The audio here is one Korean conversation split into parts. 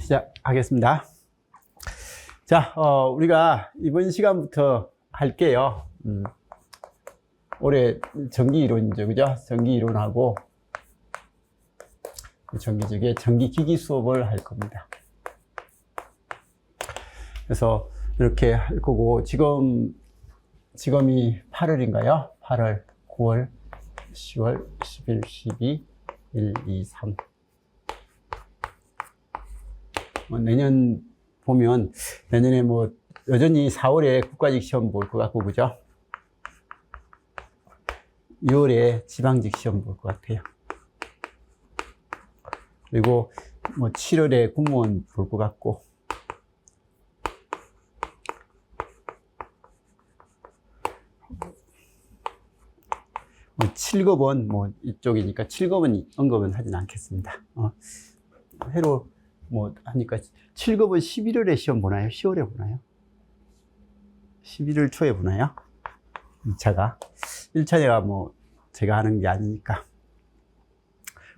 시작하겠습니다. 자, 우리가 이번 시간부터 할게요. 올해 전기 이론이죠, 그죠? 전기 이론하고 전기적의 전기기기 수업을 할 겁니다. 그래서 이렇게 할 거고, 지금이 8월인가요? 8월, 9월, 10월, 11, 12, 1, 2, 3. 내년 보면, 내년에 여전히 4월에 국가직 시험 볼 것 같고, 그죠? 2월에 지방직 시험 볼 것 같아요. 그리고 7월에 공무원 볼 것 같고, 7급은 이쪽이니까 7급은 언급은 하진 않겠습니다. 해로 하니까 7급은 11월에 시험 보나요? 10월에 보나요? 11월 초에 보나요? 2차가 1차가 제가 하는 게 아니니까.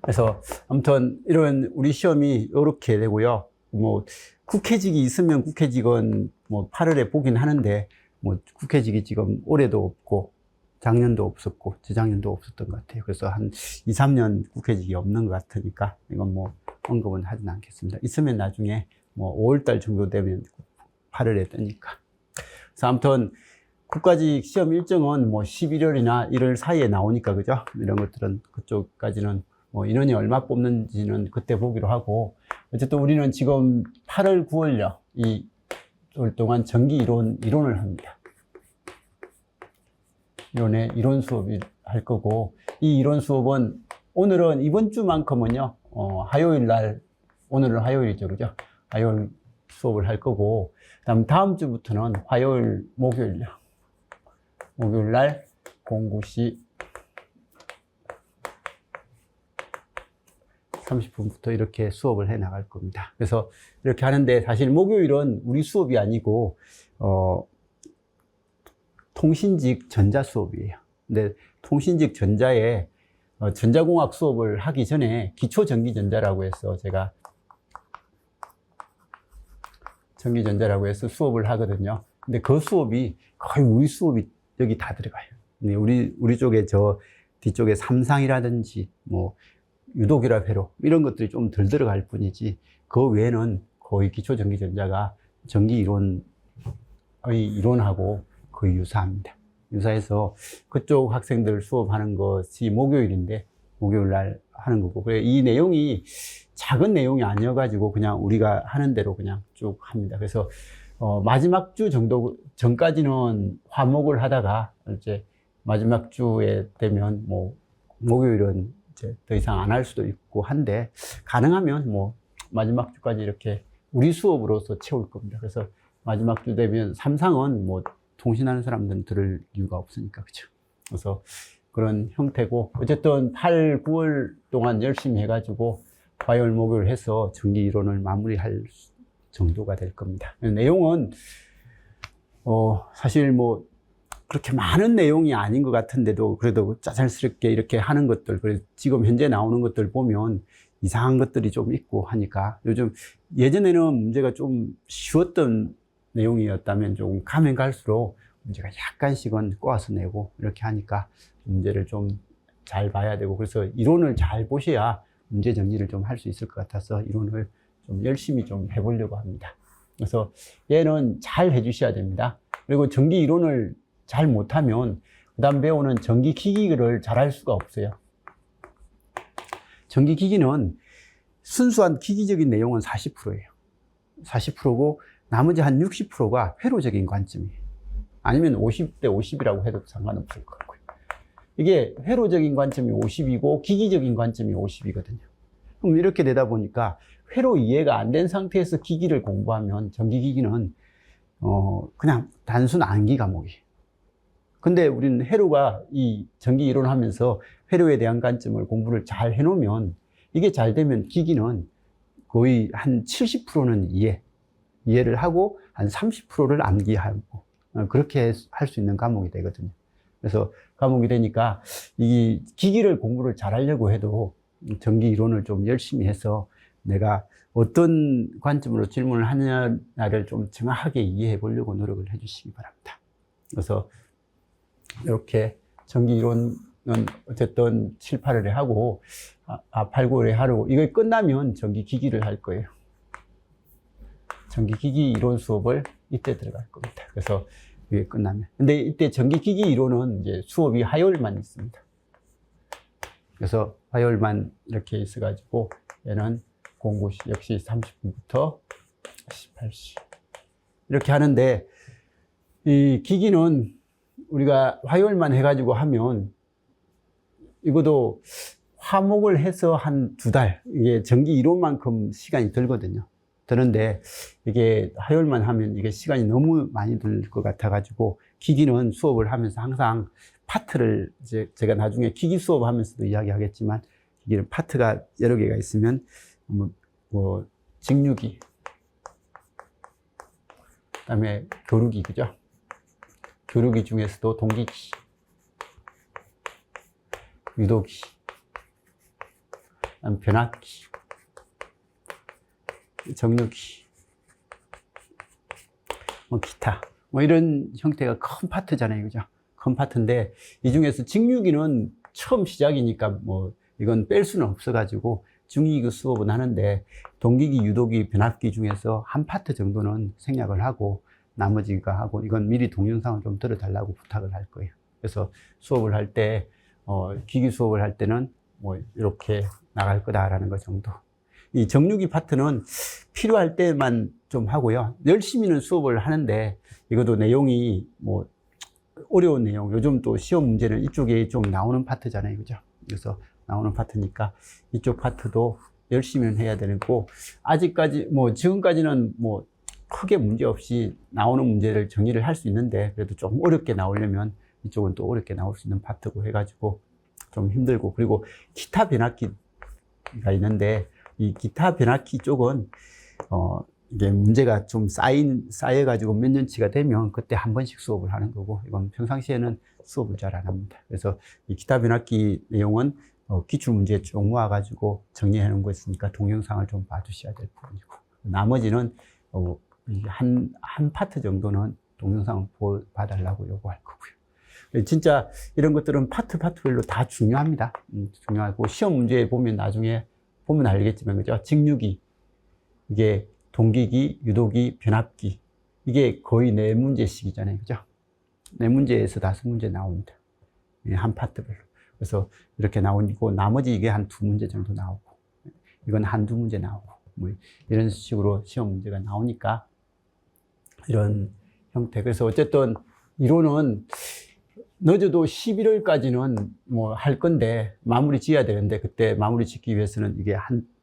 그래서 아무튼 이런 우리 시험이 이렇게 되고요. 국회직이 있으면 국회직은 8월에 보긴 하는데 국회직이 지금 올해도 없고 작년도 없었고 재작년도 없었던 것 같아요. 그래서 한 2, 3년 국회직이 없는 것 같으니까 이건 언급은 하진 않겠습니다. 있으면 나중에 5월달 정도 되면 8월에 뜨니까. 그래서 아무튼 국가직 시험 일정은 11월이나 1월 사이에 나오니까, 그죠? 이런 것들은 그쪽까지는 인원이 얼마 뽑는지는 그때 보기로 하고, 어쨌든 우리는 지금 8월, 9월요. 이 올 동안 전기 이론을 합니다. 이론 수업을 할 거고, 이 이론 수업은 오늘은 이번 주만큼은요, 화요일 날, 오늘은 화요일이죠, 그죠? 화요일 수업을 할 거고, 다음 주부터는 화요일, 목요일요. 목요일 날 09시 30분부터 이렇게 수업을 해 나갈 겁니다. 그래서 이렇게 하는데, 사실 목요일은 우리 수업이 아니고, 통신직 전자 수업이에요. 근데 통신직 전자에 전자공학 수업을 하기 전에 기초전기전자라고 해서 제가 전기전자라고 해서 수업을 하거든요. 근데 그 수업이 거의 우리 수업이 여기 다 들어가요. 우리 쪽에 뒤쪽에 삼상이라든지 유도결합 회로 이런 것들이 좀 덜 들어갈 뿐이지, 그 외에는 거의 기초전기전자가 전기 이론의 이론하고 거의 유사합니다. 유사해서 그쪽 학생들 수업하는 것이 목요일인데 목요일 날 하는 거고, 그래 이 내용이 작은 내용이 아니어가지고 그냥 우리가 하는 대로 그냥 쭉 합니다. 그래서 마지막 주 정도 전까지는 화목을 하다가 이제 마지막 주에 되면 목요일은 이제 더 이상 안 할 수도 있고 한데, 가능하면 마지막 주까지 이렇게 우리 수업으로서 채울 겁니다. 그래서 마지막 주 되면 삼상은 통신하는 사람들은 들을 이유가 없으니까, 그죠? 그래서 그런 형태고, 어쨌든 8, 9월 동안 열심히 해가지고 화요일, 목요일 해서 전기 이론을 마무리할 정도가 될 겁니다. 내용은 사실 그렇게 많은 내용이 아닌 것 같은데도 그래도 짜잘스럽게 이렇게 하는 것들, 그래서 지금 현재 나오는 것들 보면 이상한 것들이 좀 있고 하니까, 요즘 예전에는 문제가 좀 쉬웠던 내용이었다면 조금 가면 갈수록 문제가 약간씩은 꼬아서 내고 이렇게 하니까 문제를 좀 잘 봐야 되고, 그래서 이론을 잘 보셔야 문제 정리를 좀 할 수 있을 것 같아서 이론을 좀 열심히 좀 해보려고 합니다. 그래서 얘는 잘 해주셔야 됩니다. 그리고 전기 이론을 잘 못하면 그 다음 배우는 전기기기를 잘 할 수가 없어요. 전기기기는 순수한 기기적인 내용은 40%예요. 40%고 나머지 한 60%가 회로적인 관점이에요. 아니면 50대 50이라고 해도 상관없을 것 같고요. 이게 회로적인 관점이 50이고 기기적인 관점이 50이거든요. 그럼 이렇게 되다 보니까 회로 이해가 안 된 상태에서 기기를 공부하면 전기기기는 그냥 단순 암기 과목이에요. 근데 우리는 회로가 이 전기 이론을 하면서 회로에 대한 관점을 공부를 잘 해놓으면, 이게 잘 되면 기기는 거의 한 70%는 이해를 하고 한 30%를 암기하고 그렇게 할 수 있는 과목이 되거든요. 그래서 과목이 되니까 이 기기를 공부를 잘 하려고 해도 전기 이론을 좀 열심히 해서 내가 어떤 관점으로 질문을 하느냐를 좀 정확하게 이해해 보려고 노력을 해 주시기 바랍니다. 그래서 이렇게 전기 이론은 어쨌든 7, 8월에 하고 8, 9월에 하고 이거 끝나면 전기 기기를 할 거예요. 전기 기기 이론 수업을 이때 들어갈 겁니다. 그래서 이게 끝나면. 근데 이때 전기 기기 이론은 이제 수업이 화요일만 있습니다. 그래서 화요일만 이렇게 있어가지고 얘는 공부 역시 30분부터 18시 이렇게 하는데 이 기기는 우리가 화요일만 해가지고 하면 이것도 화목을 해서 한 2달 이게 전기 이론만큼 시간이 들거든요. 드는데 이게 화요일만 하면 이게 시간이 너무 많이 들 것 같아가지고 기기는 수업을 하면서 항상 파트를 이제 제가 나중에 기기 수업 하면서도 이야기하겠지만 기기는 파트가 여러 개가 있으면 뭐 직류기, 그다음에 교류기 그죠? 교류기 중에서도 동기기, 유도기, 그다음에 변압기, 정류기, 뭐 기타, 뭐 이런 형태가 큰 파트잖아요, 그죠? 큰 파트인데 이 중에서 직류기는 처음 시작이니까 뭐 이건 뺄 수는 없어가지고 중위기 수업은 하는데 동기기, 유도기, 변압기 중에서 한 파트 정도는 생략을 하고 나머지가 하고 이건 미리 동영상을 좀 들어달라고 부탁을 할 거예요. 그래서 수업을 할 때 기기 수업을 할 때는 뭐 이렇게 나갈 거다라는 것 정도. 이 정류기 파트는 필요할 때만 좀 하고요. 열심히는 수업을 하는데 이것도 내용이 뭐 어려운 내용, 요즘 또 시험 문제는 이쪽에 좀 나오는 파트잖아요. 그죠? 그래서 나오는 파트니까 이쪽 파트도 열심히는 해야 되고, 아직까지, 뭐, 지금까지는 뭐, 크게 문제 없이 나오는 문제를 정리를 할 수 있는데, 그래도 좀 어렵게 나오려면 이쪽은 또 어렵게 나올 수 있는 파트고 해가지고 좀 힘들고, 그리고 기타 변압기가 있는데, 이 기타 변압기 쪽은, 이게 문제가 좀 쌓여가지고 몇 년치가 되면 그때 한 번씩 수업을 하는 거고, 이건 평상시에는 수업을 잘 안 합니다. 그래서 이 기타 변압기 내용은 기출문제에 쭉 모아가지고 정리해 놓은 거 있으니까 동영상을 좀 봐주셔야 될 부분이고, 나머지는 한 파트 정도는 동영상을 봐달라고 요구할 거고요. 진짜 이런 것들은 파트별로 다 중요합니다. 중요하고 시험 문제에 보면 나중에 보면 알겠지만, 그죠? 직류기, 이게 동기기, 유도기, 변압기, 이게 거의 4문제씩이잖아요. 그죠? 4문제에서 5문제 나옵니다. 한 파트별로. 그래서 이렇게 나오고, 나머지 이게 한 2문제 정도 나오고, 이건 한두 문제 나오고, 뭐 이런 식으로 시험 문제가 나오니까, 이런 형태. 그래서 어쨌든 이론은 늦어도 11월까지는 뭐 할 건데, 마무리 지어야 되는데, 그때 마무리 짓기 위해서는 이게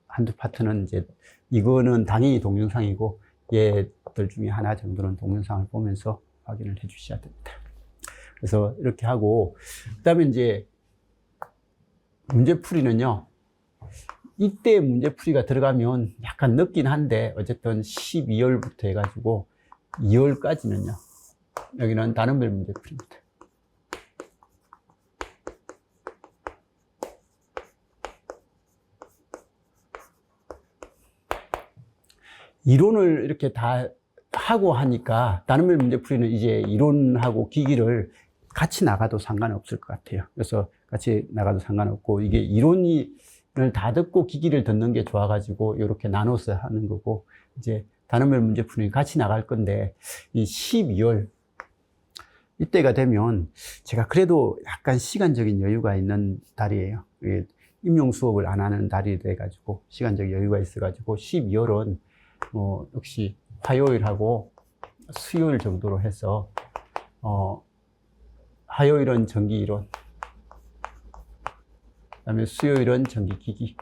한두 파트는 이제, 이거는 당연히 동영상이고, 얘들 중에 하나 정도는 동영상을 보면서 확인을 해 주셔야 됩니다. 그래서 이렇게 하고, 그 다음에 이제 문제풀이는요, 이때 문제풀이가 들어가면 약간 늦긴 한데, 어쨌든 12월부터 해가지고 2월까지는요, 여기는 단원별 문제풀이입니다. 이론을 이렇게 다 하고 하니까 단원별 문제풀이는 이제 이론하고 기기를 같이 나가도 상관없을 것 같아요. 그래서 같이 나가도 상관없고, 이게 이론을 다 듣고 기기를 듣는 게 좋아가지고 이렇게 나눠서 하는 거고, 이제 단원별 문제풀이 같이 나갈 건데, 이 12월 이때가 되면 제가 그래도 약간 시간적인 여유가 있는 달이에요. 임용 수업을 안 하는 달이 돼가지고 시간적 여유가 있어가지고 12월은 역시 화요일하고 수요일 정도로 해서, 화요일은 전기 이론, 그 다음에 수요일은 전기 기기,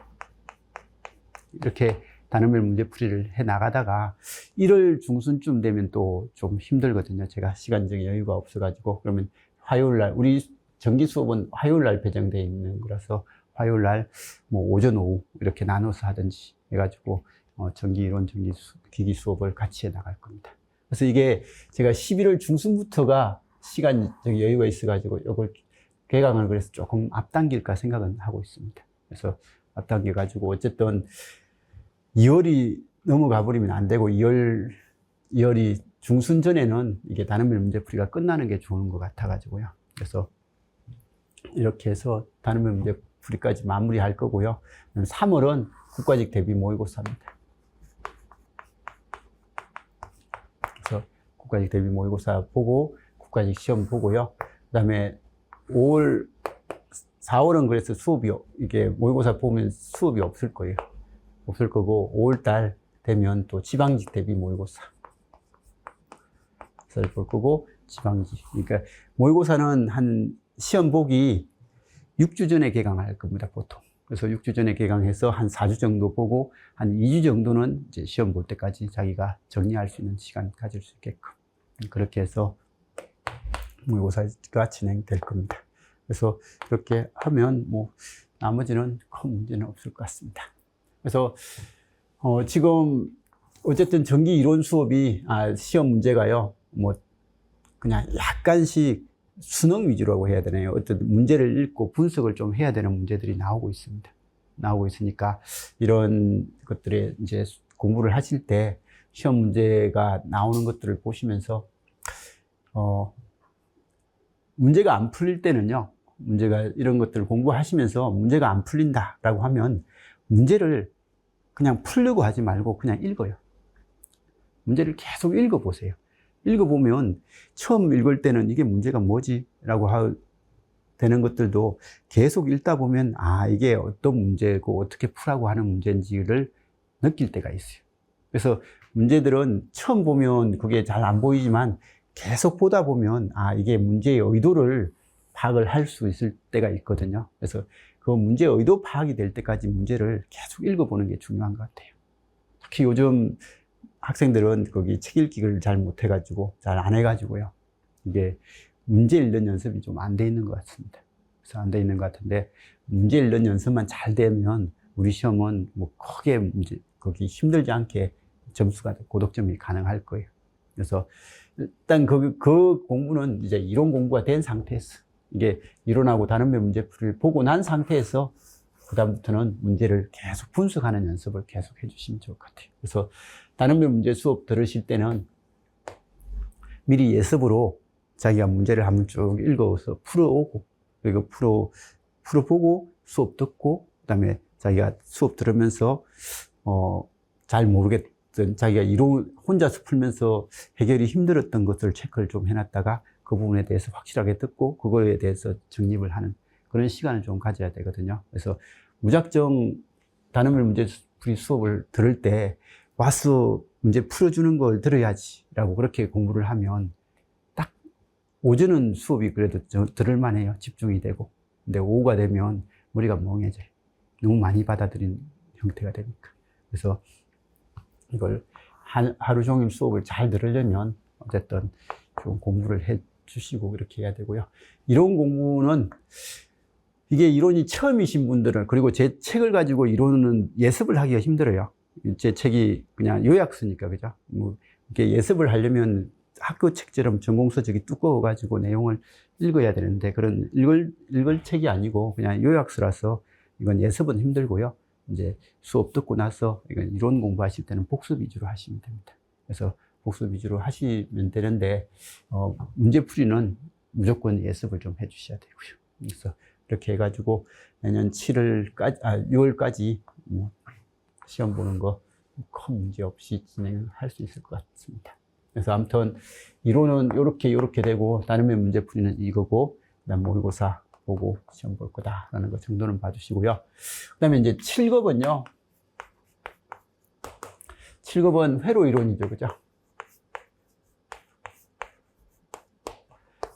이렇게 단원별 문제풀이를 해 나가다가 1월 중순쯤 되면 또 좀 힘들거든요. 제가 시간적 여유가 없어가지고. 그러면 화요일날, 우리 전기 수업은 화요일날 배정되어 있는 거라서 화요일날 뭐 오전, 오후 이렇게 나눠서 하든지 해가지고 전기 이론, 기기 수업을 같이 해 나갈 겁니다. 그래서 이게 제가 11월 중순부터가 시간적 여유가 있어가지고 이걸 개강을 그래서 조금 앞당길까 생각은 하고 있습니다. 그래서 앞당겨가지고 어쨌든 2월이 넘어가 버리면 안 되고 2월이 중순 전에는 이게 단원별 문제풀이가 끝나는 게 좋은 것 같아가지고요. 그래서 이렇게 해서 단원별 문제풀이까지 마무리할 거고요. 3월은 국가직 대비 모의고사입니다. 그래서 국가직 대비 모의고사 보고 국가직 시험 보고요. 그다음에 4월은 그래서 이게 모의고사 보면 수업이 없을 거예요. 없을 거고 5월달 되면 또 지방직 대비 모의고사 볼 거고 지방직. 그러니까 모의고사는 한 시험 보기 6주 전에 개강할 겁니다, 보통. 그래서 6주 전에 개강해서 한 4주 정도 보고 한 2주 정도는 이제 시험 볼 때까지 자기가 정리할 수 있는 시간 가질 수 있게끔 그렇게 해서 모의고사가 진행될 겁니다. 그래서 이렇게 하면 뭐 나머지는 큰 문제는 없을 것 같습니다. 그래서 지금 어쨌든 전기 이론 수업이 시험 문제가요, 뭐 그냥 약간씩 수능 위주라고 해야 되나요? 어떤 문제를 읽고 분석을 좀 해야 되는 문제들이 나오고 있습니다. 나오고 있으니까 이런 것들에 이제 공부를 하실 때 시험 문제가 나오는 것들을 보시면서 문제가 안 풀릴 때는요, 문제가 이런 것들을 공부하시면서 문제가 안 풀린다라고 하면 문제를 그냥 풀려고 하지 말고 그냥 읽어요. 문제를 계속 읽어보세요. 읽어보면 처음 읽을 때는 이게 문제가 뭐지? 라고 되는 것들도 계속 읽다 보면 이게 어떤 문제고 어떻게 풀라고 하는 문제인지를 느낄 때가 있어요. 그래서 문제들은 처음 보면 그게 잘 안 보이지만 계속 보다 보면 이게 문제의 의도를 파악을 할 수 있을 때가 있거든요. 그래서 그 문제의 의도 파악이 될 때까지 문제를 계속 읽어보는 게 중요한 것 같아요. 특히 요즘 학생들은 거기 책 읽기를 잘 못해가지고, 잘 안 해가지고요. 이게 문제 읽는 연습이 좀 안 돼 있는 것 같습니다. 그래서 안 돼 있는 것 같은데, 문제 읽는 연습만 잘 되면 우리 시험은 뭐 크게 거기 힘들지 않게 점수가, 고득점이 가능할 거예요. 그래서 일단 그 공부는 이제 이론 공부가 된 상태에서, 이게 이론하고 단원별 문제풀이를 보고 난 상태에서 그다음부터는 문제를 계속 분석하는 연습을 계속 해주시면 좋을 것 같아요. 그래서 단원별 문제 수업 들으실 때는 미리 예습으로 자기가 문제를 한번 쭉 읽어서 풀어오고, 그리고 풀어보고 수업 듣고, 그다음에 자기가 수업 들으면서 잘 모르겠던 자기가 이론 혼자서 풀면서 해결이 힘들었던 것들을 체크를 좀 해놨다가 그 부분에 대해서 확실하게 듣고 그거에 대해서 정립을 하는 그런 시간을 좀 가져야 되거든요. 그래서 무작정 단원별 문제풀이 수업을 들을 때 와서 문제 풀어주는 걸 들어야지라고 그렇게 공부를 하면 딱 오전은 수업이 그래도 들을만 해요. 집중이 되고. 근데 오후가 되면 머리가 멍해져요. 너무 많이 받아들인 형태가 되니까. 그래서 이걸 하루 종일 수업을 잘 들으려면 어쨌든 좀 공부를 해 주시고 이렇게 해야 되고요. 이론 공부는 이게 이론이 처음이신 분들은, 그리고 제 책을 가지고 이론은 예습을 하기가 힘들어요. 제 책이 그냥 요약서니까, 그죠? 뭐 이렇게 예습을 하려면 학교 책처럼 전공서적이 두꺼워가지고 내용을 읽어야 되는데, 그런 읽을 책이 아니고 그냥 요약서라서 이건 예습은 힘들고요. 이제 수업 듣고 나서 이건 이론 공부하실 때는 복습 위주로 하시면 됩니다. 그래서 복습 위주로 하시면 되는데, 문제풀이는 무조건 예습을 좀 해주셔야 되고요. 그래서 이렇게 해가지고 내년 6월까지 시험 보는 거 큰 문제 없이 진행할 수 있을 것 같습니다. 그래서 아무튼 이론은 요렇게 되고, 단원별 문제풀이는 이거고, 그다음 모의고사 보고 시험 볼 거다라는 거 정도는 봐주시고요. 그다음에 이제 7급은요. 7급은 회로 이론이죠, 그죠?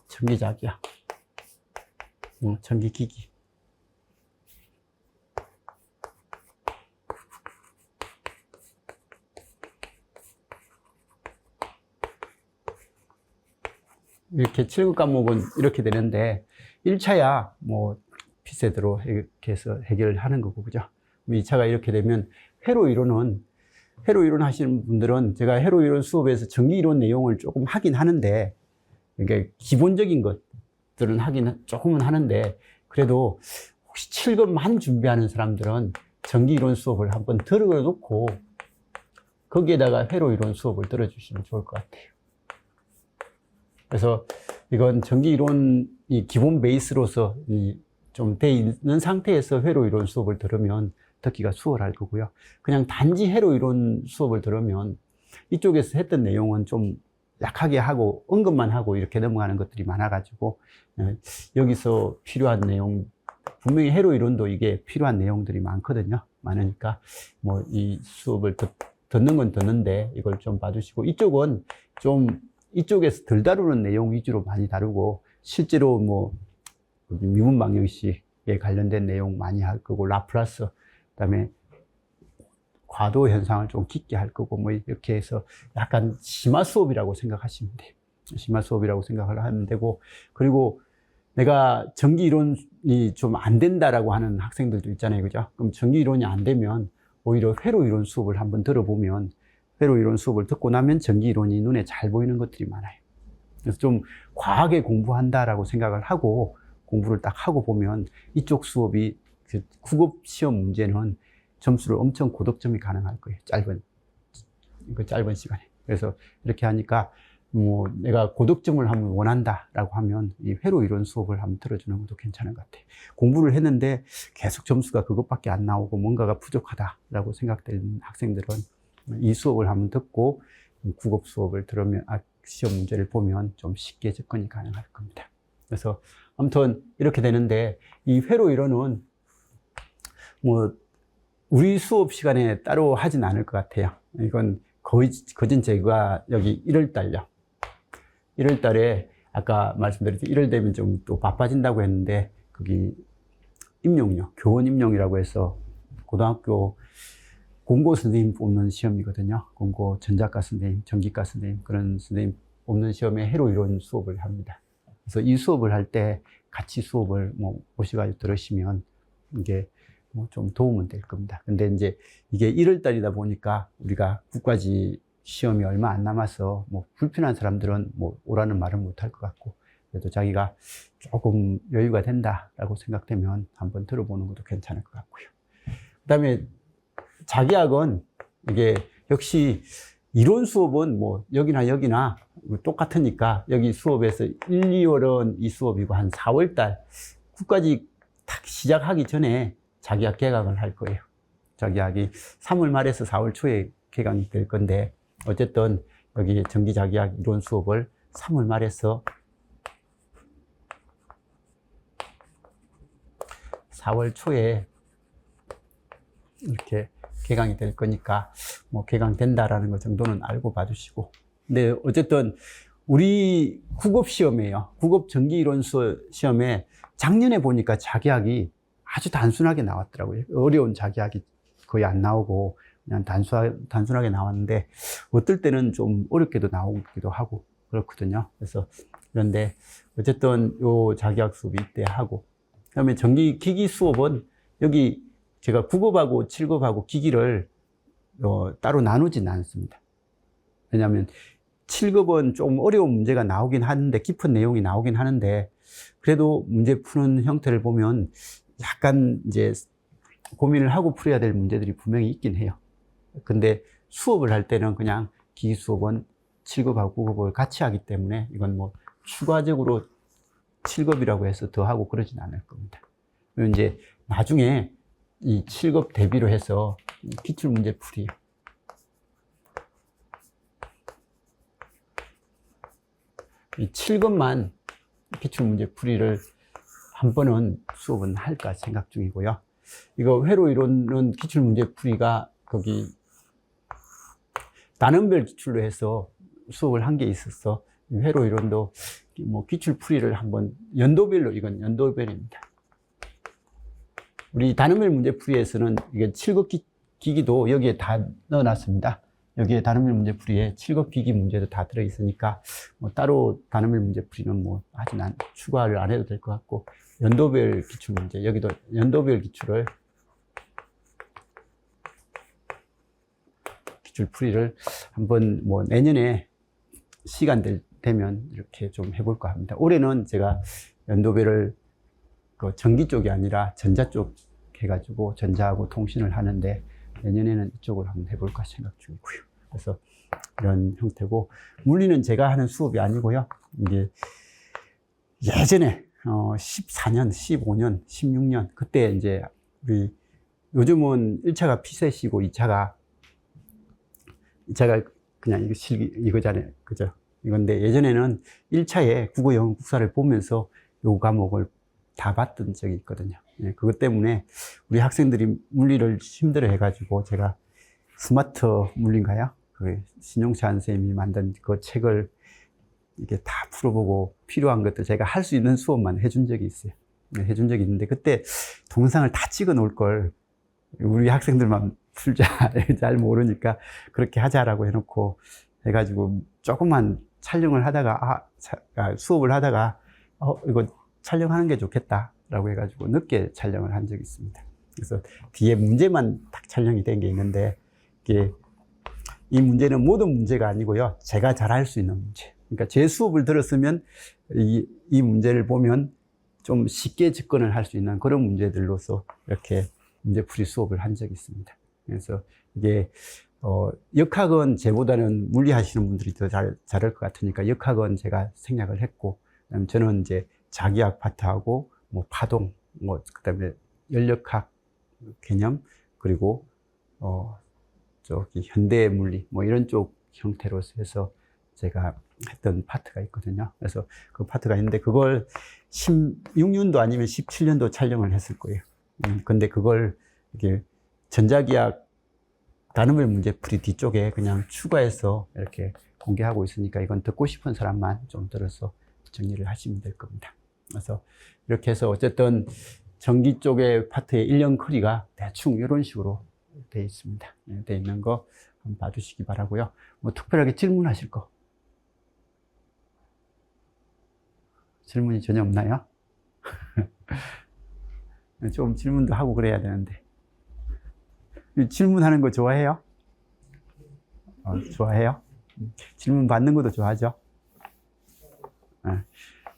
전기자기야. 전기기기. 이렇게 7급 과목은 이렇게 되는데, 1차야 뭐 피세대로 이렇게 해서 해결을 하는 거고, 그죠? 2차가 이렇게 되면 회로 이론 하시는 분들은, 제가 회로 이론 수업에서 전기 이론 내용을 조금 하긴 하는데, 이게 기본적인 것들은 조금은 하는데, 그래도 혹시 7급만 준비하는 사람들은 전기 이론 수업을 한번 들어놓고 거기에다가 회로 이론 수업을 들어주시면 좋을 것 같아요. 그래서 이건 전기 이론이 기본 베이스로서 좀 돼 있는 상태에서 회로 이론 수업을 들으면 듣기가 수월할 거고요. 그냥 단지 회로 이론 수업을 들으면 이쪽에서 했던 내용은 좀 약하게 하고 언급만 하고 이렇게 넘어가는 것들이 많아가지고 여기서 필요한 내용, 분명히 회로 이론도 이게 필요한 내용들이 많거든요. 많으니까 뭐 이 수업을 듣는 건 듣는데 이걸 좀 봐주시고, 이쪽은 좀 이쪽에서 덜 다루는 내용 위주로 많이 다루고, 실제로 뭐 미분 방정식에 관련된 내용 많이 할 거고, 라플라스, 그다음에 과도 현상을 좀 깊게 할 거고, 뭐 이렇게 해서 약간 심화 수업이라고 생각하시면 돼요. 심화 수업이라고 생각을 하면 되고, 그리고 내가 전기 이론이 좀 안 된다라고 하는 학생들도 있잖아요. 그죠? 그럼 전기 이론이 안 되면 오히려 회로 이론 수업을 한번 들어보면, 회로 이론 수업을 듣고 나면 전기 이론이 눈에 잘 보이는 것들이 많아요. 그래서 좀 과하게 공부한다라고 생각을 하고 공부를 딱 하고 보면 이쪽 수업이 국업 시험 문제는 점수를 엄청 고득점이 가능할 거예요. 짧은 시간에. 그래서 이렇게 하니까 뭐 내가 고득점을 한번 원한다라고 하면 이 회로 이론 수업을 한번 들어주는 것도 괜찮은 것 같아요. 공부를 했는데 계속 점수가 그것밖에 안 나오고 뭔가가 부족하다라고 생각되는 학생들은 이 수업을 한번 듣고 국업 수업을 들으면, 시험 문제를 보면 좀 쉽게 접근이 가능할 겁니다. 그래서 아무튼 이렇게 되는데, 이 회로 이론은 뭐 우리 수업 시간에 따로 하진 않을 것 같아요. 이건 거진 제가 여기 1월 달요. 1월 달에 아까 말씀드렸듯이 1월 되면 좀 또 바빠진다고 했는데, 거기 임용료, 교원 임용이라고 해서 고등학교 공고 선생님 뽑는 시험이거든요. 공고 전자과 선생님, 전기과 선생님, 그런 선생님 뽑는 시험에 회로 이론 수업을 합니다. 그래서 이 수업을 할 때 같이 수업을 뭐 오셔가지고 들으시면 이게 뭐 좀 도움은 될 겁니다. 근데 이제 이게 1월 달이다 보니까 우리가 국가직 시험이 얼마 안 남아서 뭐 불편한 사람들은 뭐 오라는 말은 못 할 것 같고, 그래도 자기가 조금 여유가 된다라고 생각되면 한번 들어보는 것도 괜찮을 것 같고요. 그 다음에 자기학은 이게 역시 이론 수업은 뭐 여기나 똑같으니까, 여기 수업에서 1, 2월은 이 수업이고 한 4월 달 국가직 딱 시작하기 전에 자기학 개강을 할 거예요. 자기학이 3월 말에서 4월 초에 개강이 될 건데, 어쨌든 여기 전기 자기학 이론 수업을 3월 말에서 4월 초에 이렇게 개강이 될 거니까 뭐 개강된다라는 것 정도는 알고 봐주시고. 근데 어쨌든 우리 국업 시험이에요. 국업 전기 이론 시험에 작년에 보니까 자기학이 아주 단순하게 나왔더라고요. 어려운 자기학이 거의 안 나오고 그냥 단순하게 나왔는데, 어떨 때는 좀 어렵게도 나오기도 하고 그렇거든요. 그래서 그런데 어쨌든 요 자기학 수업이 이때 하고, 그다음에 전기 기기 수업은 여기 제가 9급하고 7급하고 기기를 따로 나누진 않습니다. 왜냐하면 7급은 좀 어려운 문제가 나오긴 하는데, 깊은 내용이 나오긴 하는데, 그래도 문제 푸는 형태를 보면 약간 이제 고민을 하고 풀어야 될 문제들이 분명히 있긴 해요. 근데 수업을 할 때는 그냥 기기 수업은 7급하고 9급을 같이 하기 때문에 이건 뭐 추가적으로 7급이라고 해서 더 하고 그러진 않을 겁니다. 그리고 이제 나중에 이 7급 대비로 해서 기출문제 풀이, 이 7급만 기출문제 풀이를 한 번은 수업은 할까 생각 중이고요. 이거 회로 이론은 기출문제 풀이가 거기 단원별 기출로 해서 수업을 한 게 있었어. 회로 이론도 뭐 기출 풀이를 한번 연도별로, 이건 연도별입니다. 우리 단원별 문제 풀이에서는 이게 7급 기기도 여기에 다 넣어놨습니다. 여기에 단원별 문제 풀이에 7급 기기 문제도 다 들어있으니까 뭐 따로 단원별 문제 풀이는 뭐 추가를 안 해도 될 것 같고, 연도별 기출 문제, 여기도 연도별 기출 풀이를 한번 뭐 내년에 시간 되면 이렇게 좀 해볼까 합니다. 올해는 제가 연도별을 그 전기 쪽이 아니라 전자 쪽 해가지고 전자하고 통신을 하는데, 내년에는 이쪽으로 한번 해볼까 생각 중이고요. 그래서 이런 형태고, 물리는 제가 하는 수업이 아니고요. 이게 예전에 14년, 15년, 16년 그때 이제 우리 요즘은 1차가 피셋이고 2차가 그냥 이거잖아요. 그죠? 이건데 예전에는 1차에 국어, 영어, 국사를 보면서 요 과목을 다 봤던 적이 있거든요. 예, 그것 때문에 우리 학생들이 물리를 힘들어 해가지고 제가 스마트 물리인가요? 그 신용찬 선생님이 만든 그 책을 이렇게 다 풀어보고 필요한 것들 제가 할 수 있는 수업만 해준 적이 있어요. 네, 해준 적이 있는데 그때 동영상을 다 찍어 놓을 걸 우리 학생들만 풀자 잘 모르니까 그렇게 하자라고 해놓고 해가지고 조금만 촬영을 하다가 수업을 하다가 이거 촬영하는 게 좋겠다라고 해가지고 늦게 촬영을 한 적이 있습니다. 그래서 뒤에 문제만 딱 촬영이 된 게 있는데 이 문제는 모든 문제가 아니고요. 제가 잘 할 수 있는 문제. 그러니까 제 수업을 들었으면 이 문제를 보면 좀 쉽게 접근을 할 수 있는 그런 문제들로서 이렇게 문제풀이 수업을 한 적이 있습니다. 그래서 이게 역학은 제보다는 물리하시는 분들이 더 잘할 것 같으니까 역학은 제가 생략을 했고, 그다음에 저는 이제 자기학 파트하고 뭐 파동, 그다음에 연력학 개념, 그리고 저기 현대 물리 뭐 이런 쪽 형태로 해서 제가 했던 파트가 있거든요. 그래서 그 파트가 있는데 그걸 16년도 아니면 17년도 촬영을 했을 거예요. 근데 그걸 이게 전자기학 단어별 문제풀이 뒤쪽에 그냥 추가해서 이렇게 공개하고 있으니까 이건 듣고 싶은 사람만 좀 들어서 정리를 하시면 될 겁니다. 그래서 이렇게 해서 어쨌든 전기 쪽의 파트의 1년 커리가 대충 이런 식으로 되어 있습니다. 되어 있는 거 한번 봐주시기 바라고요. 뭐 특별하게 질문하실 거 질문이 전혀 없나요? 좀 질문도 하고 그래야 되는데. 질문하는 거 좋아해요? 좋아해요? 질문 받는 것도 좋아하죠?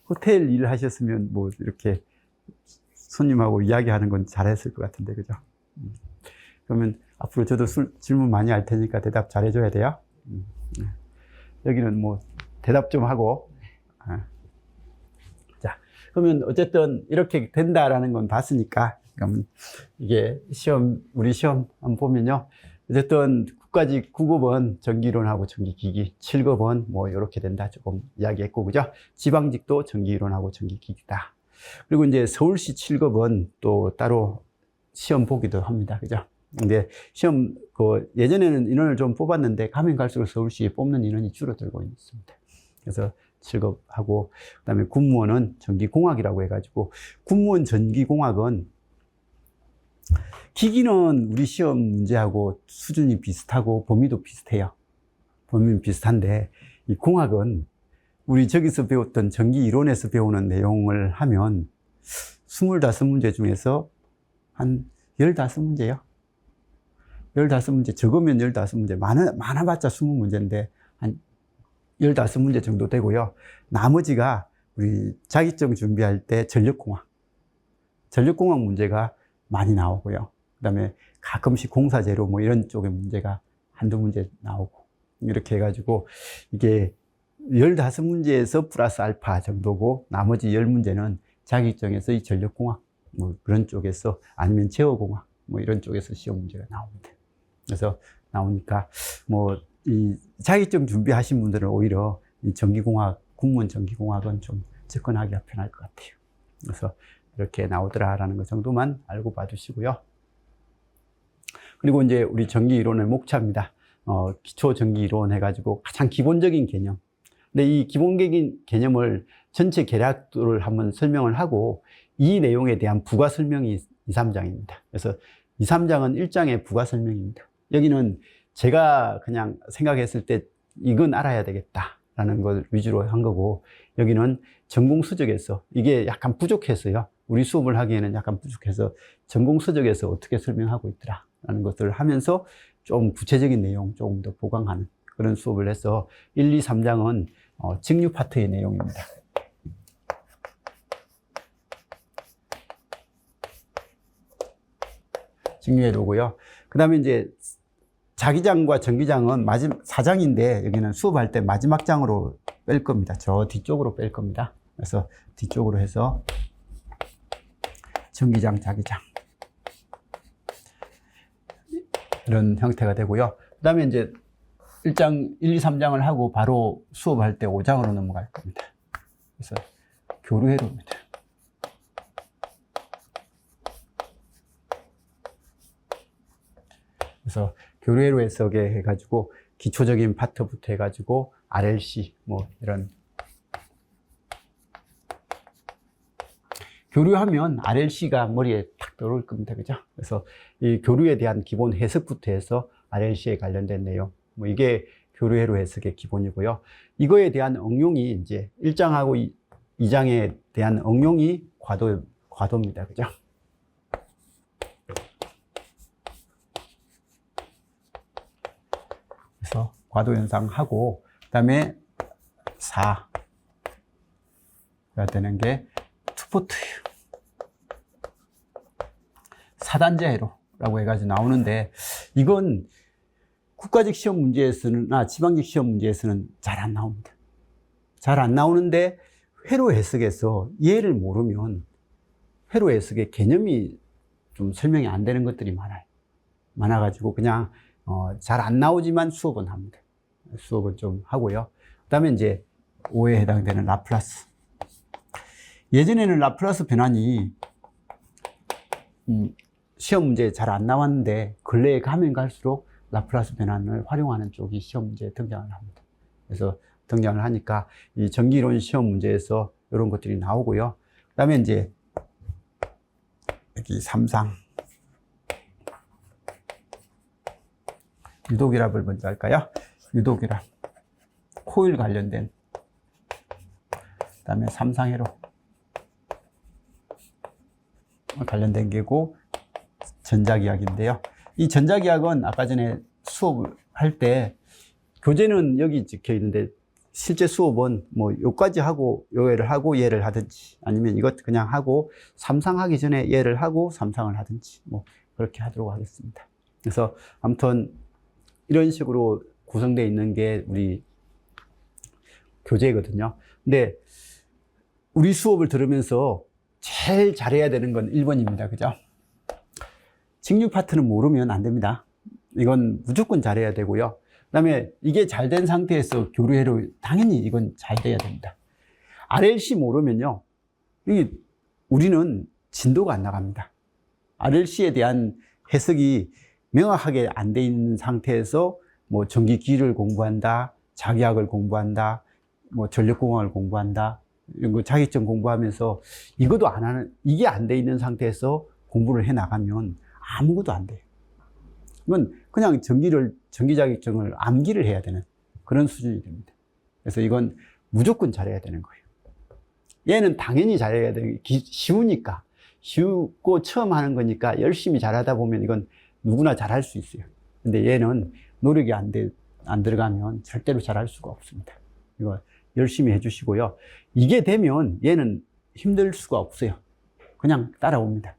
호텔 일 하셨으면 뭐 이렇게 손님하고 이야기하는 건 잘했을 것 같은데, 그죠? 그러면 앞으로 저도 질문 많이 할 테니까 대답 잘해줘야 돼요. 여기는 뭐 대답 좀 하고. 자, 그러면 어쨌든 이렇게 된다라는 건 봤으니까, 그러면 이게 우리 시험 한번 보면요. 어쨌든 9까지 9급은 전기이론하고 전기기기, 7급은 뭐 이렇게 된다 조금 이야기했고, 그죠? 지방직도 전기이론하고 전기기기다. 그리고 이제 서울시 7급은 또 따로 시험 보기도 합니다. 그죠? 근데 시험, 예전에는 인원을 좀 뽑았는데 가면 갈수록 서울시에 뽑는 인원이 줄어들고 있습니다. 그래서 7급하고, 그 다음에 군무원은 전기공학이라고 해가지고, 군무원 전기공학은 기기는 우리 시험 문제하고 수준이 비슷하고 범위도 비슷해요. 범위는 비슷한데, 이 공학은 우리 저기서 배웠던 전기 이론에서 배우는 내용을 하면 25문제 중에서 한 15문제요. 15문제, 적으면 15문제, 많아봤자 20문제인데 한 15문제 정도 되고요. 나머지가 우리 자격증 준비할 때 전력공학 문제가 많이 나오고요. 그 다음에 가끔씩 공사재료 뭐 이런 쪽의 문제가 한두 문제 나오고, 이렇게 해가지고 이게 15문제에서 플러스 알파 정도고, 나머지 10문제는 자격증에서 이 전력공학 뭐 그런 쪽에서, 아니면 제어공학 뭐 이런 쪽에서 시험 문제가 나옵니다. 그래서 나오니까 뭐 이 자격증 준비하신 분들은 오히려 이 전기공학, 군무원 전기공학은 좀 접근하기가 편할 것 같아요. 그래서 이렇게 나오더라라는 것 정도만 알고 봐주시고요. 그리고 이제 우리 전기이론의 목차입니다. 기초 전기이론 해가지고 가장 기본적인 개념. 근데 이 기본적인 개념을 전체 계략도를 한번 설명을 하고, 이 내용에 대한 부가 설명이 2, 3장입니다. 그래서 2, 3장은 1장의 부가 설명입니다. 여기는 제가 그냥 생각했을 때 이건 알아야 되겠다라는 걸 위주로 한 거고, 여기는 전공서적에서 이게 약간 부족해서요. 우리 수업을 하기에는 약간 부족해서 전공서적에서 어떻게 설명하고 있더라라는 것들을 하면서 좀 구체적인 내용 조금 더 보강하는 그런 수업을 해서 1, 2, 3장은 직류 파트의 내용입니다. 직류회로고요. 그 다음에 이제 자기장과 전기장은 마지막 4장인데 여기는 수업할 때 마지막 장으로 뺄 겁니다. 저 뒤쪽으로 뺄 겁니다. 그래서 뒤쪽으로 해서 전기장, 자기장 이런 형태가 되고요. 그 다음에 이제 1장, 1, 2, 3장을 하고 바로 수업할 때 5장으로 넘어갈 겁니다. 그래서 교류회로입니다. 그래서 교류회로 해석에 해가지고 기초적인 파트부터 해가지고 RLC 뭐 이런 교류하면 RLC가 머리에 탁 들어올 겁니다. 그죠? 그래서 이 교류에 대한 기본 해석부터 해서 RLC에 관련된 내용 뭐 이게 교류회로 해석의 기본이고요. 이거에 대한 응용이 이제 1장하고 2장에 대한 응용이 과도입니다. 그죠? 그래서 과도 현상하고 그다음에 4가 되는 게 투포트 4단제 회로라고 해가지고 나오는데 이건 국가직 시험 문제에서나 지방직 시험 문제에서는 잘 안 나옵니다. 잘 안 나오는데 회로 해석에서 얘를 모르면 회로 해석의 개념이 좀 설명이 안 되는 것들이 많아가지고 그냥 잘 안 나오지만 수업은 합니다. 수업은 좀 하고요. 그 다음에 이제 5에 해당되는 라플라스. 예전에는 라플라스 변환이 시험 문제에 잘 안 나왔는데 근래에 가면 갈수록 라플라스 변환을 활용하는 쪽이 시험 문제에 등장을 합니다. 그래서 등장을 하니까 이 전기이론 시험 문제에서 이런 것들이 나오고요. 그 다음에 이제 여기 3상. 유도결합을 먼저 할까요? 유도결합. 코일 관련된. 그 다음에 3상회로. 관련된 게고, 전자기학인데요. 이 전자기학은 아까 전에 수업을 할 때, 교재는 여기 찍혀 있는데, 실제 수업은 뭐, 요까지 하고, 요애를 하고, 얘를 하든지, 아니면 이것 그냥 하고, 3상 하기 전에 얘를 하고, 3상을 하든지, 뭐, 그렇게 하도록 하겠습니다. 그래서, 아무튼, 이런 식으로 구성되어 있는 게 우리 교재거든요. 근데, 우리 수업을 들으면서 제일 잘해야 되는 건 1번입니다. 그죠? 직류 파트는 모르면 안 됩니다. 이건 무조건 잘해야 되고요. 그 다음에 이게 잘 된 상태에서 교류회로 당연히 이건 잘 돼야 됩니다. RLC 모르면요. 우리는 진도가 안 나갑니다. RLC에 대한 해석이 명확하게 안 돼 있는 상태에서 뭐 전기기를 공부한다, 자기학을 공부한다, 뭐 전력공학을 공부한다, 이런 거 자격증 공부하면서 이것도 안 하는, 이게 안 돼 있는 상태에서 공부를 해 나가면 아무것도 안 돼요. 이건 그냥 전기 자격증을 암기를 해야 되는 그런 수준이 됩니다. 그래서 이건 무조건 잘해야 되는 거예요. 얘는 당연히 잘해야 되는 게 쉬우니까, 쉽고 처음 하는 거니까 열심히 잘하다 보면 이건 누구나 잘할 수 있어요. 근데 얘는 노력이 안 들어가면 절대로 잘할 수가 없습니다. 이거 열심히 해주시고요. 이게 되면 얘는 힘들 수가 없어요. 그냥 따라옵니다.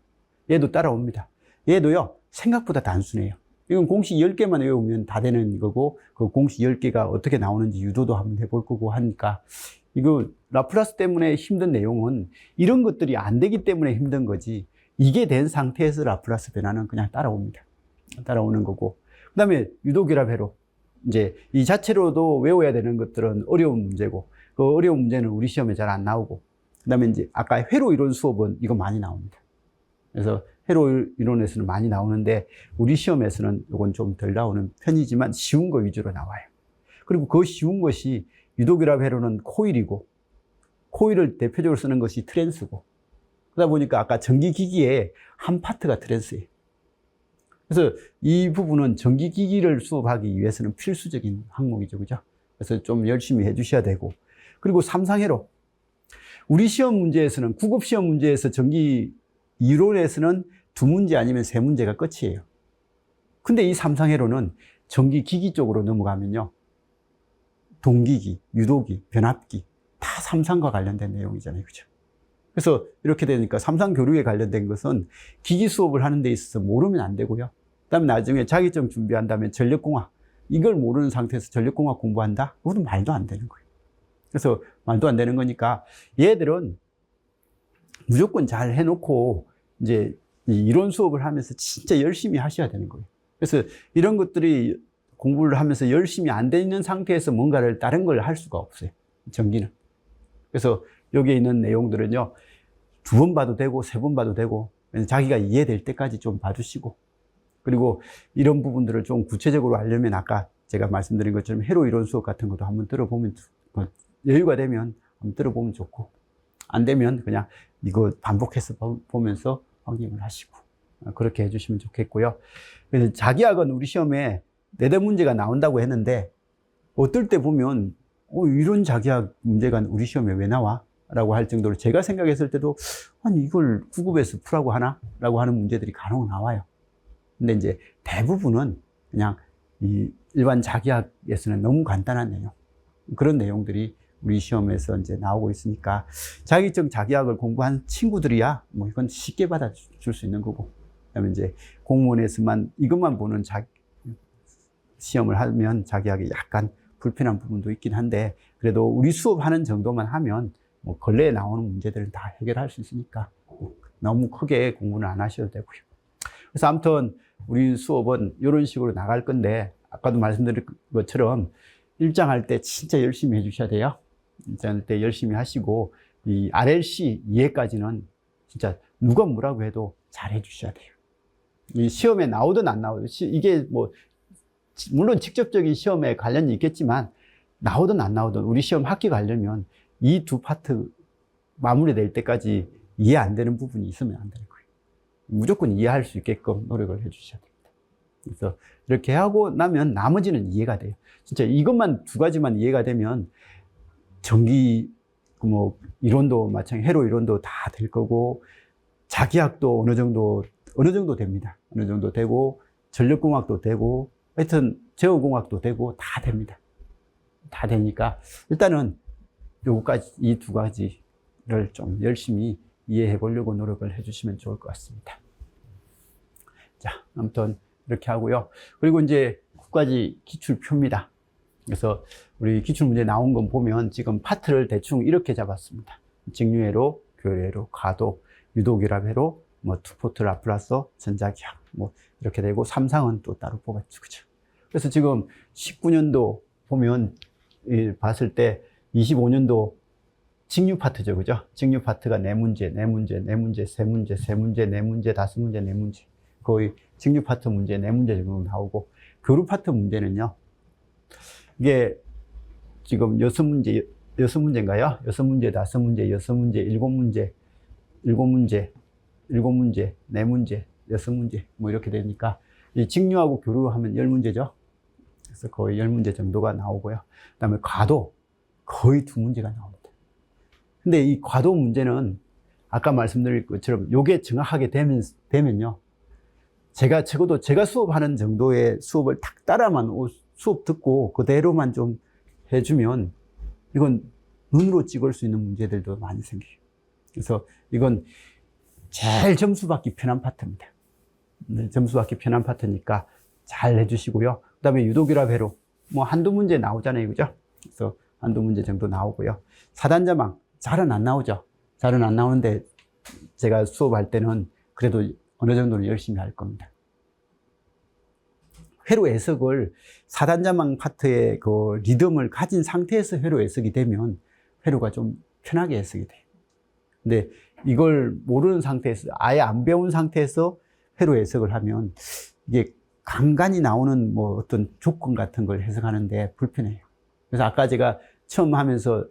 얘도 따라옵니다. 얘도요, 생각보다 단순해요. 이건 공식 10개만 외우면 다 되는 거고, 그 공식 10개가 어떻게 나오는지 유도도 한번 해볼 거고 하니까, 이거 라플라스 때문에 힘든 내용은 이런 것들이 안 되기 때문에 힘든 거지, 이게 된 상태에서 라플라스 변화는 그냥 따라옵니다. 따라오는 거고. 그 다음에 유도결합회로. 이제 이 자체로도 외워야 되는 것들은 어려운 문제고, 그 어려운 문제는 우리 시험에 잘 안 나오고, 그 다음에 이제 아까 회로 이론 수업은 이거 많이 나옵니다. 그래서 회로 이론에서는 많이 나오는데, 우리 시험에서는 이건 좀 덜 나오는 편이지만 쉬운 거 위주로 나와요. 그리고 그 쉬운 것이 유도결합 회로는 코일이고, 코일을 대표적으로 쓰는 것이 트랜스고, 그러다 보니까 아까 전기기기의 한 파트가 트랜스예요. 그래서 이 부분은 전기기기를 수업하기 위해서는 필수적인 항목이죠. 그죠? 그래서 좀 열심히 해 주셔야 되고. 그리고 3상회로. 우리 시험 문제에서는, 구급 시험 문제에서 전기 이론에서는 2문제 아니면 3문제가 끝이에요. 근데 이 3상회로는 전기기기 쪽으로 넘어가면요, 동기기, 유도기, 변압기, 다 3상과 관련된 내용이잖아요. 그죠? 그래서 이렇게 되니까 3상 교류에 관련된 것은 기기 수업을 하는 데 있어서 모르면 안 되고요. 그다음에 나중에 자격증 준비한다면 전력공학, 이걸 모르는 상태에서 전력공학 공부한다? 그것도 말도 안 되는 거예요. 그래서 말도 안 되는 거니까 얘들은 무조건 잘 해놓고 이제 이론 수업을 하면서 진짜 열심히 하셔야 되는 거예요. 그래서 이런 것들이 공부를 하면서 열심히 안 돼 있는 상태에서 뭔가를 다른 걸 할 수가 없어요. 전기는. 그래서 여기에 있는 내용들은요, 2번 봐도 되고 3번 봐도 되고 자기가 이해될 때까지 좀 봐주시고, 그리고 이런 부분들을 좀 구체적으로 알려면 아까 제가 말씀드린 것처럼 회로 이론 수업 같은 것도 한번 들어보면, 여유가 되면 한번 들어보면 좋고, 안 되면 그냥 이거 반복해서 보면서 확인을 하시고, 그렇게 해주시면 좋겠고요. 그래서 자기학은 우리 시험에 4대 문제가 나온다고 했는데, 어떨 때 보면 이런 자기학 문제가 우리 시험에 왜 나와? 라고 할 정도로 제가 생각했을 때도 아니 이걸 9급에서 풀라고 하나? 라고 하는 문제들이 간혹 나와요. 근데 이제 대부분은 그냥 이 일반 자기학에서는 너무 간단한 내용, 그런 내용들이 우리 시험에서 이제 나오고 있으니까 자격증 자기학을 공부한 친구들이야 뭐 이건 쉽게 받아줄 수 있는 거고, 그다음에 이제 공무원에서만 이것만 보는 시험을 하면 자기학이 약간 불편한 부분도 있긴 한데, 그래도 우리 수업하는 정도만 하면 뭐 근래에 나오는 문제들은 다 해결할 수 있으니까 너무 크게 공부는 안 하셔도 되고요. 그래서 아무튼 우리 수업은 이런 식으로 나갈 건데, 아까도 말씀드린 것처럼 일장할 때 진짜 열심히 해주셔야 돼요. 일장할 때 열심히 하시고, 이 RLC 이해까지는 진짜 누가 뭐라고 해도 잘 해주셔야 돼요. 이 시험에 나오든 안 나오든, 이게 뭐 물론 직접적인 시험에 관련이 있겠지만 나오든 안 나오든 우리 시험 합격 하려면 이 2 파트 마무리될 때까지 이해 안 되는 부분이 있으면 안 되는 거예요. 무조건 이해할 수 있게끔 노력을 해 주셔야 됩니다. 그래서 이렇게 하고 나면 나머지는 이해가 돼요. 진짜 이것만 2가지만 이해가 되면 전기 뭐 이론도 마찬가지, 회로 이론도 다 될 거고, 자기학도 어느 정도 됩니다. 어느 정도 되고, 전력공학도 되고, 하여튼 제어공학도 되고 다 됩니다. 다 되니까 일단은 요거까지, 이 2가지를 좀 열심히 이해해 보려고 노력을 해 주시면 좋을 것 같습니다. 자, 아무튼 이렇게 하고요. 그리고 이제 9가지 기출표입니다. 그래서 우리 기출문제 나온 건 보면 지금 파트를 대충 이렇게 잡았습니다. 직류회로, 교류회로, 가도, 유도결합회로, 뭐 투포트 라플라스, 전자기학, 뭐 이렇게 되고, 3상은 또 따로 뽑았죠. 그죠? 그래서 지금 19년도 보면 봤을 때 25년도 직류 파트죠. 그죠? 직류 파트가 4문제, 4문제, 4문제, 3문제, 3문제, 4문제, 5문제, 4문제. 거의 직류 파트 문제 4문제 정도 나오고, 교류 파트 문제는요, 이게 지금 6문제, 6문제인가요? 6문제, 5문제, 6문제, 7문제, 7문제, 7문제, 4문제, 6문제, 뭐 이렇게 되니까, 이 직류하고 교류하면 10문제죠. 그래서 거의 10문제 정도가 나오고요. 그 다음에 과도 거의 2문제가 나옵니다. 근데 이 과도 문제는 아까 말씀드린 것처럼 요게 정확하게 되면요, 제가 적어도 제가 수업하는 정도의 수업을 딱 따라만 수업 듣고 그대로만 좀 해주면 이건 눈으로 찍을 수 있는 문제들도 많이 생겨요. 그래서 이건 제일 점수 받기 편한 파트입니다. 네, 점수 받기 편한 파트니까 잘 해주시고요. 그 다음에 유도결합회로 뭐 1-2문제 나오잖아요. 그죠? 그래서 1-2문제 정도 나오고요. 사단자망 잘은 안 나오죠. 잘은 안 나오는데 제가 수업할 때는 그래도 어느 정도는 열심히 할 겁니다. 회로 해석을, 사단자망 파트의 그 리듬을 가진 상태에서 회로 해석이 되면 회로가 좀 편하게 해석이 돼요. 근데 이걸 모르는 상태에서, 아예 안 배운 상태에서 회로 해석을 하면 이게 간간히 나오는 뭐 어떤 조건 같은 걸 해석하는데 불편해요. 그래서 아까 제가 처음 하면서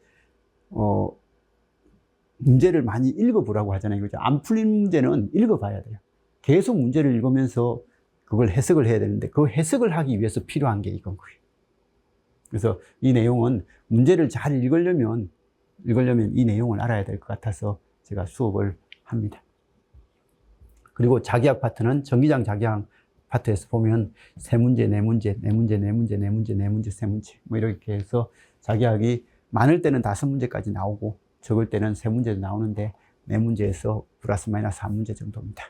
문제를 많이 읽어보라고 하잖아요. 그죠? 안 풀린 문제는 읽어봐야 돼요. 계속 문제를 읽으면서 그걸 해석을 해야 되는데, 그 해석을 하기 위해서 필요한 게 이건 거예요. 그래서 이 내용은 문제를 잘 읽으려면 이 내용을 알아야 될 것 같아서 제가 수업을 합니다. 그리고 자기학 파트는 전기장 자기학 파트에서 보면 3문제, 4문제, 4문제, 4문제, 4문제, 4문제, 3문제 뭐 이렇게 해서 자기학이 많을 때는 5문제까지 나오고 적을 때는 3문제 나오는데 4문제에서 플러스 마이너스 1문제 정도입니다.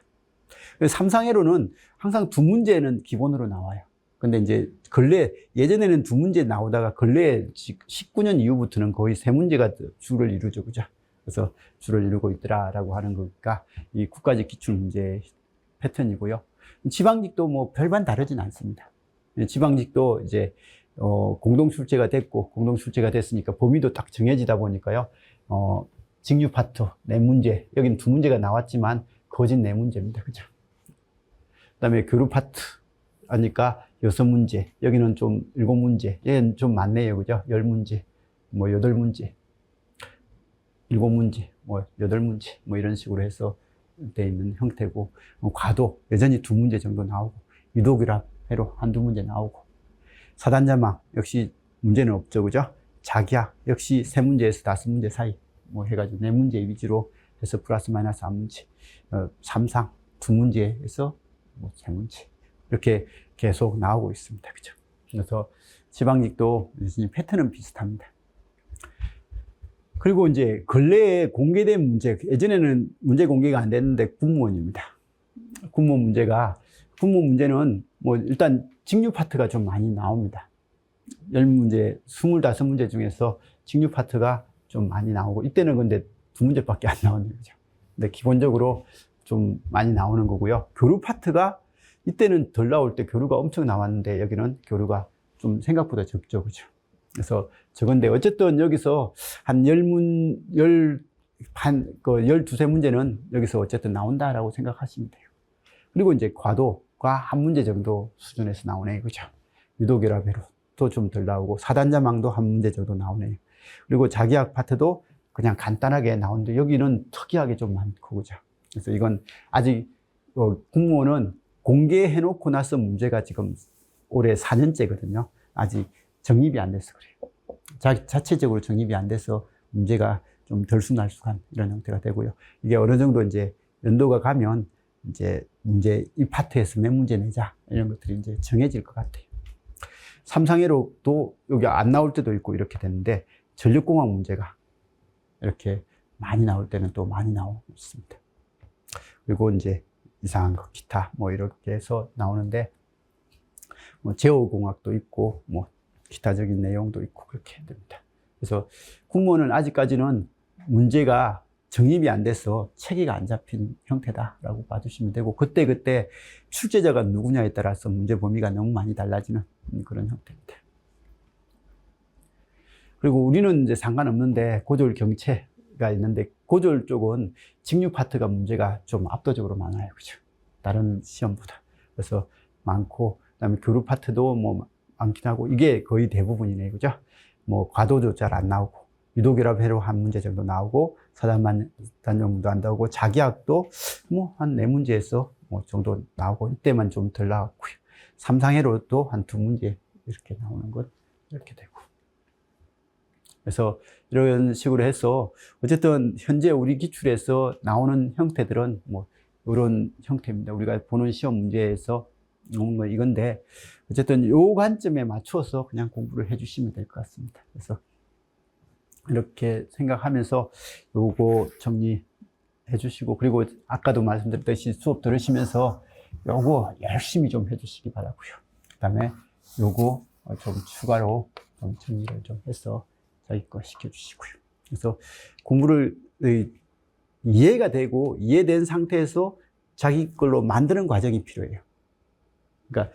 삼상회로는 항상 두 문제는 기본으로 나와요. 근데 이제 근래, 예전에는 두 문제 나오다가 근래 19년 이후부터는 거의 세 문제가 주를 이루죠. 그죠? 그래서 주를 이루고 있더라라고 하는 거니까 이 국가직 기출문제 패턴이고요. 지방직도 뭐 별반 다르진 않습니다. 지방직도 이제 공동출제가 됐고, 공동출제가 됐으니까 범위도 딱 정해지다 보니까요. 직류 파트, 네 문제, 여기는 두 문제가 나왔지만 거짓 네 문제입니다. 그죠? 그 다음에 교류 파트 하니까 6문제, 여기는 좀 7문제, 얘는 좀 많네요. 그죠? 10문제, 뭐 8문제, 7문제, 뭐 8문제, 뭐 이런 식으로 해서 돼 있는 형태고, 과도 여전히 2문제 정도 나오고, 유도결합, 회로 한두 문제 나오고, 사단자망 역시 문제는 없죠. 그죠? 자기학 역시 3문제에서 5문제 사이, 뭐 해가지고 4문제 위주로 해서 플러스 마이너스 1문제, 삼상 2문제에서 뭐 3문제. 이렇게 계속 나오고 있습니다. 그죠? 그래서 지방직도 패턴은 비슷합니다. 그리고 이제 근래에 공개된 문제, 예전에는 문제 공개가 안 됐는데 군무원입니다. 군무원 문제는 뭐 일단 직류 파트가 좀 많이 나옵니다. 10문제, 25문제 중에서 직류 파트가 좀 많이 나오고, 이때는 근데 2문제밖에 안 나오는 거죠. 근데 기본적으로 좀 많이 나오는 거고요. 교류 파트가 이때는 덜 나올 때 교류가 엄청 나왔는데, 여기는 교류가 좀 생각보다 적죠. 그죠? 그래서 적은데, 어쨌든 여기서 한 12세 문제는 여기서 어쨌든 나온다라고 생각하시면 돼요. 그리고 이제 과도가 한 문제 정도 수준에서 나오네요. 그죠? 유도결합회로 또 좀 덜 나오고, 사단자망도 한 문제 정도 나오네요. 그리고 자기학 파트도 그냥 간단하게 나오는데, 여기는 특이하게 좀 많고, 그죠? 그래서 이건 아직, 공무원은 공개해놓고 나서 문제가 지금 올해 4년째거든요. 아직 정립이 안 돼서 그래요. 자체적으로 정립이 안 돼서 문제가 좀 덜쑥날쑥한 이런 형태가 되고요. 이게 어느 정도 이제 연도가 가면 이제 문제, 이 파트에서 몇 문제 내자, 이런 것들이 이제 정해질 것 같아요. 삼상회로도 여기 안 나올 때도 있고 이렇게 되는데, 전력공학 문제가 이렇게 많이 나올 때는 또 많이 나오고 있습니다. 그리고 이제 이상한 거, 기타, 뭐 이렇게 해서 나오는데, 뭐 제어공학도 있고, 뭐 기타적인 내용도 있고, 그렇게 됩니다. 그래서 공무원은 아직까지는 문제가 정립이 안 돼서 체계가 안 잡힌 형태다라고 봐주시면 되고, 그때 출제자가 누구냐에 따라서 문제 범위가 너무 많이 달라지는 그런 형태입니다. 그리고 우리는 이제 상관없는데, 고졸 경체가 있는데, 고졸 쪽은 직류 파트가 문제가 좀 압도적으로 많아요. 그죠? 다른 시험보다. 그래서 많고, 그 다음에 교류 파트도 뭐 많긴 하고, 이게 거의 대부분이네요. 그죠? 뭐 과도도 잘 안 나오고, 유도결합회로 한 문제 정도 나오고, 사단용도 안 나오고, 자기학도 뭐 한 4문제에서 뭐 정도 나오고, 이때만 좀 덜 나왔고요. 삼상회로도 한 2문제 이렇게 나오는 것, 이렇게 되고. 그래서 이런 식으로 해서 어쨌든 현재 우리 기출에서 나오는 형태들은 뭐 이런 형태입니다. 우리가 보는 시험 문제에서 뭐 이건데, 어쨌든 요 관점에 맞춰서 그냥 공부를 해주시면 될 것 같습니다. 그래서 이렇게 생각하면서 요거 정리해 주시고, 그리고 아까도 말씀드렸듯이 수업 들으시면서 요거 열심히 좀 해주시기 바라고요. 그 다음에 요거 좀 추가로 좀 정리를 좀 해서 자기 거 시켜주시고요. 그래서 공부를 이해가 되고 이해된 상태에서 자기 걸로 만드는 과정이 필요해요. 그러니까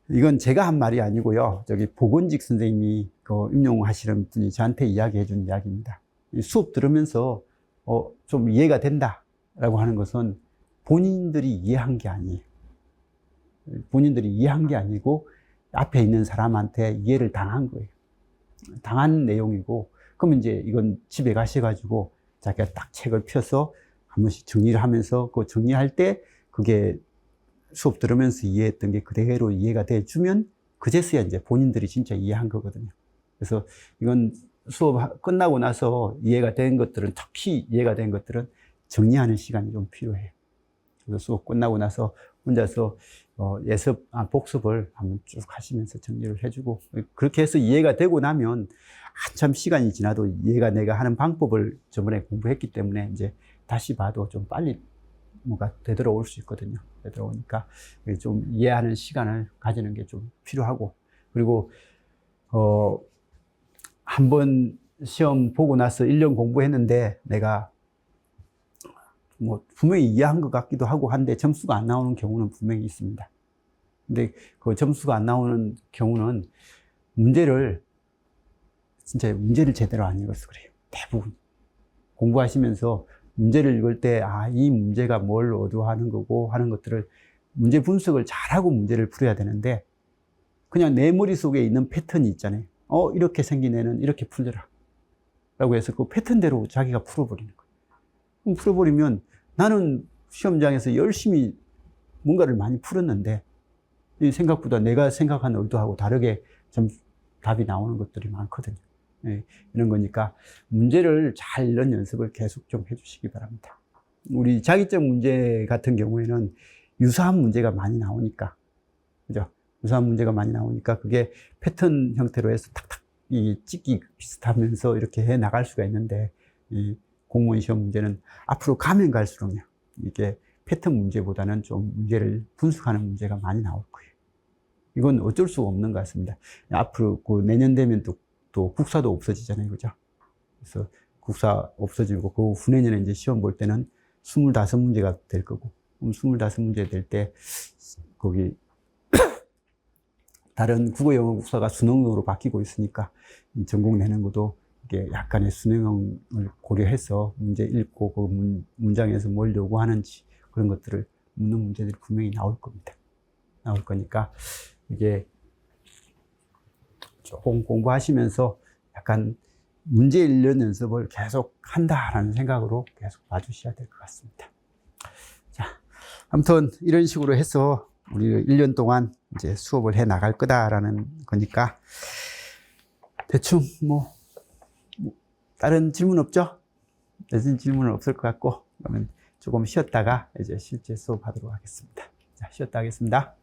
이건 제가 한 말이 아니고요. 저기 보건직 선생님이 임용하시는 분이 저한테 이야기해 준 이야기입니다. 수업 들으면서 좀 이해가 된다라고 하는 것은 본인들이 이해한 게 아니에요. 본인들이 이해한 게 아니고 앞에 있는 사람한테 이해를 당한 거예요. 당한 내용이고, 그러면 이제 이건 집에 가셔가지고 자기가 딱 책을 펴서 한 번씩 정리를 하면서, 그 정리할 때 그게 수업 들으면서 이해했던 게 그대로 이해가 돼주면 그제서야 이제 본인들이 진짜 이해한 거거든요. 그래서 이건 수업 끝나고 나서 이해가 된 것들은, 특히 이해가 된 것들은 정리하는 시간이 좀 필요해요. 그래서 수업 끝나고 나서 혼자서 복습을 한번 쭉 하시면서 정리를 해주고, 그렇게 해서 이해가 되고 나면 한참 시간이 지나도 내가 하는 방법을 저번에 공부했기 때문에 이제 다시 봐도 좀 빨리 뭐가 되돌아올 수 있거든요. 되돌아오니까 좀 이해하는 시간을 가지는 게 좀 필요하고, 그리고 한번 시험 보고 나서 1년 공부했는데 내가 뭐 분명히 이해한 것 같기도 하고 한데 점수가 안 나오는 경우는 분명히 있습니다. 근데 그 점수가 안 나오는 경우는 진짜 문제를 제대로 안 읽어서 그래요. 대부분. 공부하시면서 문제를 읽을 때, 이 문제가 뭘 의도하는 거고 하는 것들을 문제 분석을 잘하고 문제를 풀어야 되는데, 그냥 내 머릿속에 있는 패턴이 있잖아요. 이렇게 생긴 애는 이렇게 풀려라. 라고 해서 그 패턴대로 자기가 풀어버리는 거예요. 그럼 풀어버리면 나는 시험장에서 열심히 뭔가를 많이 풀었는데, 생각보다 내가 생각한 의도하고 다르게 답이 나오는 것들이 많거든요. 이런 거니까 문제를 잘 읽는 연습을 계속 좀 해주시기 바랍니다. 우리 자기적 문제 같은 경우에는 유사한 문제가 많이 나오니까, 그죠? 유사한 문제가 많이 나오니까 그게 패턴 형태로 해서 탁탁 찍기 비슷하면서 이렇게 해 나갈 수가 있는데, 이 공무원 시험 문제는 앞으로 가면 갈수록요, 이게 패턴 문제보다는 좀 문제를 분석하는 문제가 많이 나올 거예요. 이건 어쩔 수가 없는 것 같습니다. 앞으로 내년 되면 또 국사도 없어지잖아요. 그죠? 그래서 국사 없어지고, 그 후내년에 이제 시험 볼 때는 25문제가 될 거고, 25문제 될 때, 거기, 다른 국어, 영어, 국사가 수능으로 바뀌고 있으니까, 전공 내는 것도 이게 약간의 수능을 고려해서 문제 읽고, 그 문장에서 뭘 요구하는지, 그런 것들을 묻는 문제들이 분명히 나올 겁니다. 나올 거니까, 이게, 조금 공부하시면서 약간 문제 읽는 연습을 계속 한다라는 생각으로 계속 봐주셔야 될 것 같습니다. 자, 아무튼 이런 식으로 해서 우리 1년 동안 이제 수업을 해 나갈 거다라는 거니까 대충 다른 질문 없죠? 다른 질문은 없을 것 같고, 그러면 조금 쉬었다가 이제 실제 수업하도록 하겠습니다. 자, 쉬었다 하겠습니다.